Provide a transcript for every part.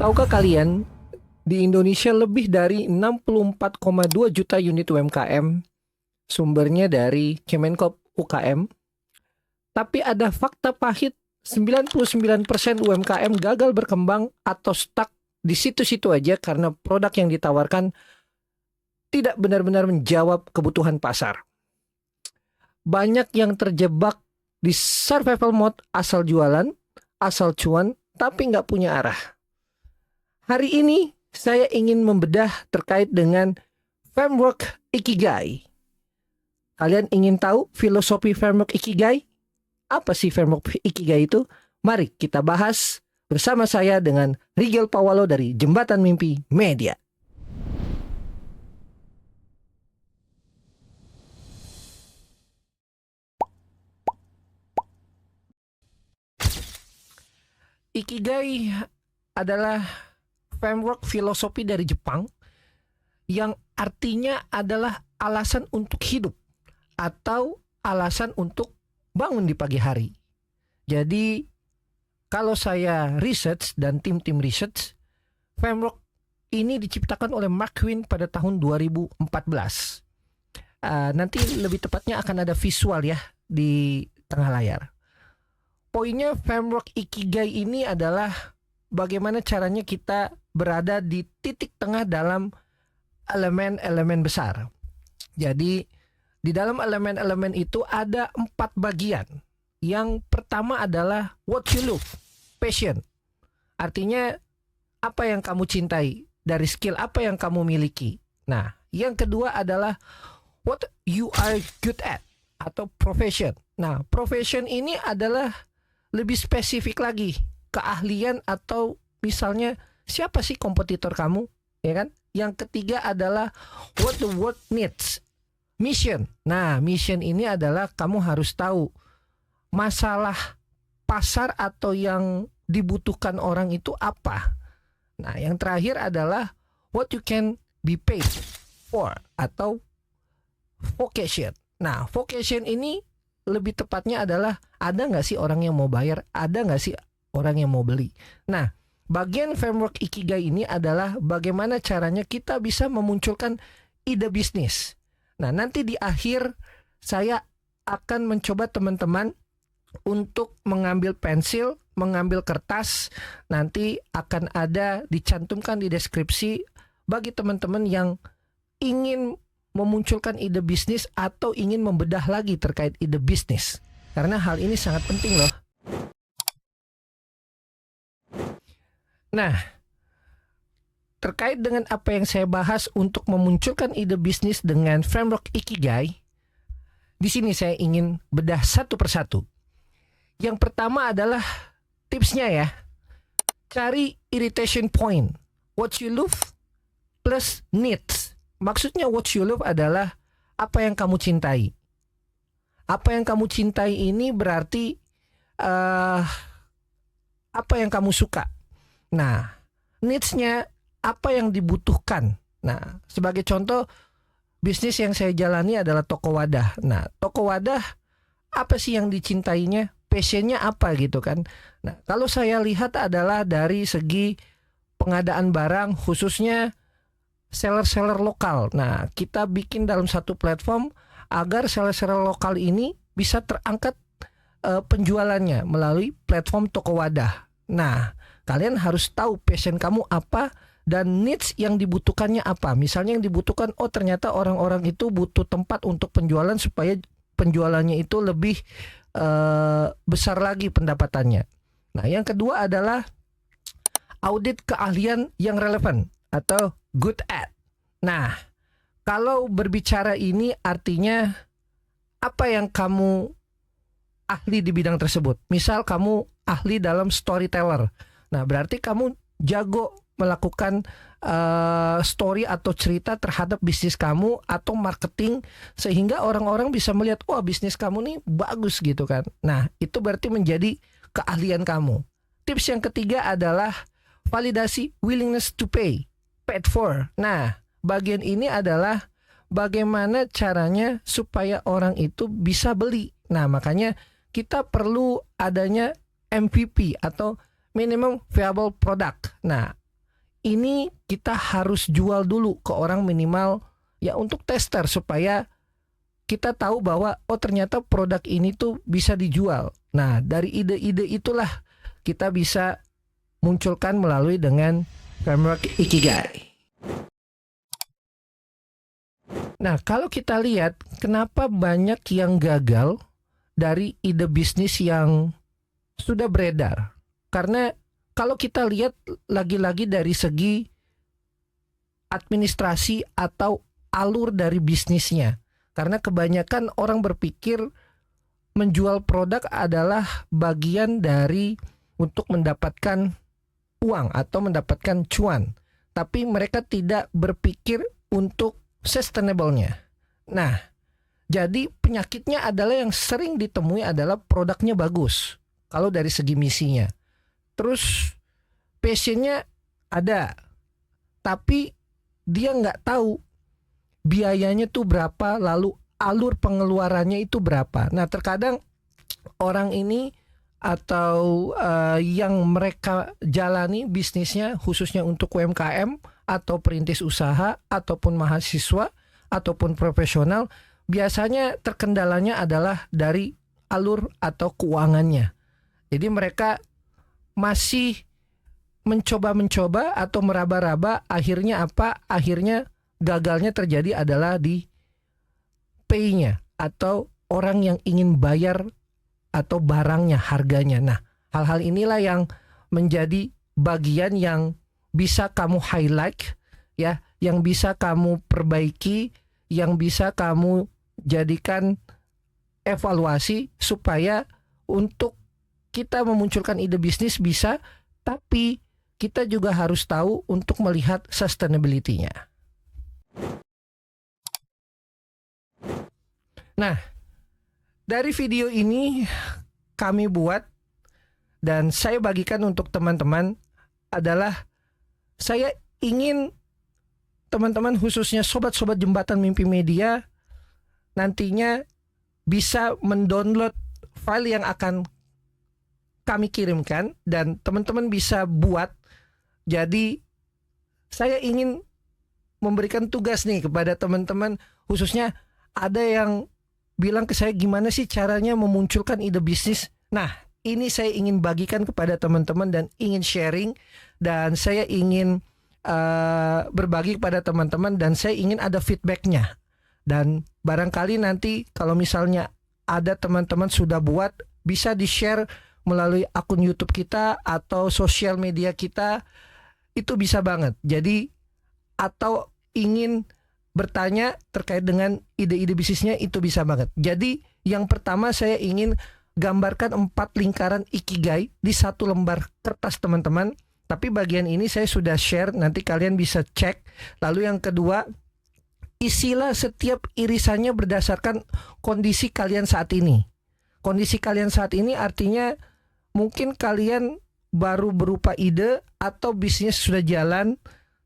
Tahukah kalian, di Indonesia lebih dari 64,2 juta unit UMKM, sumbernya dari Kemenkop UKM. Tapi ada fakta pahit, 99% UMKM gagal berkembang atau stuck di situ-situ aja karena produk yang ditawarkan tidak benar-benar menjawab kebutuhan pasar. Banyak yang terjebak di survival mode asal jualan, asal cuan, tapi nggak punya arah. Hari ini saya ingin membedah terkait dengan framework Ikigai. Kalian ingin tahu filosofi framework Ikigai? Apa sih framework Ikigai itu? Mari kita bahas bersama saya dengan Rigel Pawalo dari Jembatan Mimpi Media. Ikigai adalah framework filosofi dari Jepang yang artinya adalah alasan untuk hidup atau alasan untuk bangun di pagi hari. Jadi kalau saya research dan tim-tim research, framework ini diciptakan oleh Mark Quinn pada tahun 2014. Nanti lebih tepatnya akan ada visual ya di tengah layar. Poinnya framework Ikigai ini adalah bagaimana caranya kita berada di titik tengah dalam elemen-elemen besar. Jadi di dalam elemen-elemen itu ada 4 bagian. Yang pertama adalah what you love, passion. Artinya apa yang kamu cintai, dari skill apa yang kamu miliki. Nah, yang kedua adalah what you are good at atau profession. Nah, profession ini adalah lebih spesifik lagi, keahlian atau misalnya siapa sih kompetitor kamu, ya kan? Yang ketiga adalah what the world needs, mission. Nah, mission ini adalah kamu harus tahu masalah pasar atau yang dibutuhkan orang itu apa. Nah, yang terakhir adalah what you can be paid for atau vocation. Nah, vocation ini lebih tepatnya adalah ada nggak sih orang yang mau bayar, ada nggak sih orang yang mau beli. Nah, bagian framework Ikigai ini adalah bagaimana caranya kita bisa memunculkan ide bisnis. Nah, nanti di akhir saya akan mencoba teman-teman untuk mengambil pensil, mengambil kertas, nanti akan ada dicantumkan di deskripsi bagi teman-teman yang ingin memunculkan ide bisnis atau ingin membedah lagi terkait ide bisnis. Karena hal ini sangat penting loh. Nah, terkait dengan apa yang saya bahas untuk memunculkan ide bisnis dengan framework Ikigai, di sini saya ingin bedah satu persatu. Yang pertama adalah tipsnya ya. Cari irritation point. What you love plus needs. Maksudnya what you love adalah apa yang kamu cintai. Apa yang kamu cintai ini berarti apa yang kamu suka. Nah, needs-nya apa yang dibutuhkan. Nah, sebagai contoh, bisnis yang saya jalani adalah toko wadah. Nah, toko wadah apa sih yang dicintainya? Passionnya apa gitu kan? Nah, kalau saya lihat adalah dari segi pengadaan barang, khususnya seller-seller lokal. Nah, kita bikin dalam satu platform agar seller-seller lokal ini bisa terangkat penjualannya melalui platform toko wadah. Nah, kalian harus tahu passion kamu apa dan needs yang dibutuhkannya apa. Misalnya yang dibutuhkan, oh ternyata orang-orang itu butuh tempat untuk penjualan supaya penjualannya itu lebih besar lagi pendapatannya. Nah, yang kedua adalah audit keahlian yang relevan atau good at. Nah, kalau berbicara ini artinya apa yang kamu ahli di bidang tersebut. Misal kamu ahli dalam storyteller. Nah, berarti kamu jago melakukan story atau cerita terhadap bisnis kamu atau marketing sehingga orang-orang bisa melihat, wah bisnis kamu nih bagus gitu kan. Nah, itu berarti menjadi keahlian kamu. Tips yang ketiga adalah validasi willingness to pay, paid for. Nah, bagian ini adalah bagaimana caranya supaya orang itu bisa beli. Nah, makanya kita perlu adanya MVP atau minimum viable product. Nah, ini kita harus jual dulu ke orang minimal ya untuk tester supaya kita tahu bahwa oh ternyata produk ini tuh bisa dijual. Nah, dari ide-ide itulah kita bisa munculkan melalui dengan framework Ikigai. Nah, kalau kita lihat kenapa banyak yang gagal dari ide bisnis yang sudah beredar. Karena kalau kita lihat lagi-lagi dari segi administrasi atau alur dari bisnisnya. Karena kebanyakan orang berpikir menjual produk adalah bagian dari untuk mendapatkan uang atau mendapatkan cuan. Tapi mereka tidak berpikir untuk sustainable-nya. Nah, jadi penyakitnya adalah yang sering ditemui adalah produknya bagus. Kalau dari segi misinya. Terus passionnya ada. Tapi dia nggak tahu biayanya tuh berapa, lalu alur pengeluarannya itu berapa. Nah, terkadang orang ini atau yang mereka jalani bisnisnya khususnya untuk UMKM atau perintis usaha ataupun mahasiswa ataupun profesional biasanya terkendalanya adalah dari alur atau keuangannya. Jadi mereka masih mencoba-mencoba atau meraba-raba, akhirnya apa? Akhirnya gagalnya terjadi adalah di pay-nya atau orang yang ingin bayar atau barangnya, harganya. Nah, hal-hal inilah yang menjadi bagian yang bisa kamu highlight ya, yang bisa kamu perbaiki, yang bisa kamu jadikan evaluasi supaya untuk kita memunculkan ide bisnis bisa, tapi kita juga harus tahu untuk melihat sustainability-nya. Nah, dari video ini kami buat dan saya bagikan untuk teman-teman adalah saya ingin teman-teman khususnya sobat-sobat Jembatan Mimpi Media nantinya bisa mendownload file yang akan kami kirimkan dan teman-teman bisa buat. Jadi saya ingin memberikan tugas nih kepada teman-teman, khususnya ada yang bilang ke saya gimana sih caranya memunculkan ide bisnis. Nah, ini saya ingin bagikan kepada teman-teman dan ingin sharing dan saya ingin berbagi kepada teman-teman dan saya ingin ada feedbacknya. Dan barangkali nanti kalau misalnya ada teman-teman sudah buat, bisa di-share melalui akun YouTube kita atau sosial media kita, itu bisa banget. Jadi atau ingin bertanya terkait dengan ide-ide bisnisnya, itu bisa banget. Jadi yang pertama saya ingin gambarkan 4 lingkaran Ikigai di satu lembar kertas teman-teman. Tapi bagian ini saya sudah share, nanti kalian bisa cek. Lalu yang kedua, isilah setiap irisannya berdasarkan kondisi kalian saat ini. Kondisi kalian saat ini artinya mungkin kalian baru berupa ide atau bisnis sudah jalan,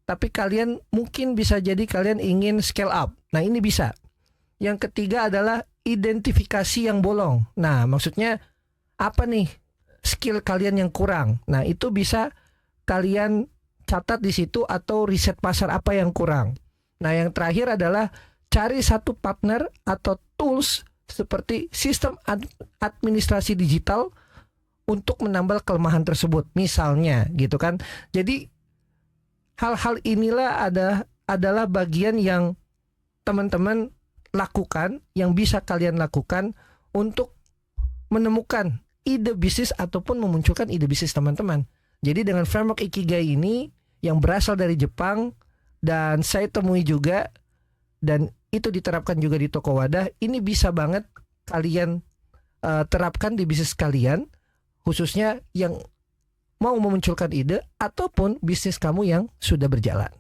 tapi kalian mungkin bisa jadi kalian ingin scale up. Nah, ini bisa. Yang ketiga adalah identifikasi yang bolong. Nah, maksudnya apa nih skill kalian yang kurang? Nah, itu bisa kalian catat di situ atau riset pasar apa yang kurang. Nah, yang terakhir adalah cari satu partner atau tools seperti sistem administrasi digital untuk menambal kelemahan tersebut. Misalnya gitu kan. Jadi hal-hal inilah adalah bagian yang teman-teman lakukan, yang bisa kalian lakukan untuk menemukan ide bisnis ataupun memunculkan ide bisnis teman-teman. Jadi dengan framework Ikigai ini yang berasal dari Jepang dan saya temui juga dan itu diterapkan juga di Toko Wadah, ini bisa banget kalian terapkan di bisnis kalian, khususnya yang mau memunculkan ide ataupun bisnis kamu yang sudah berjalan.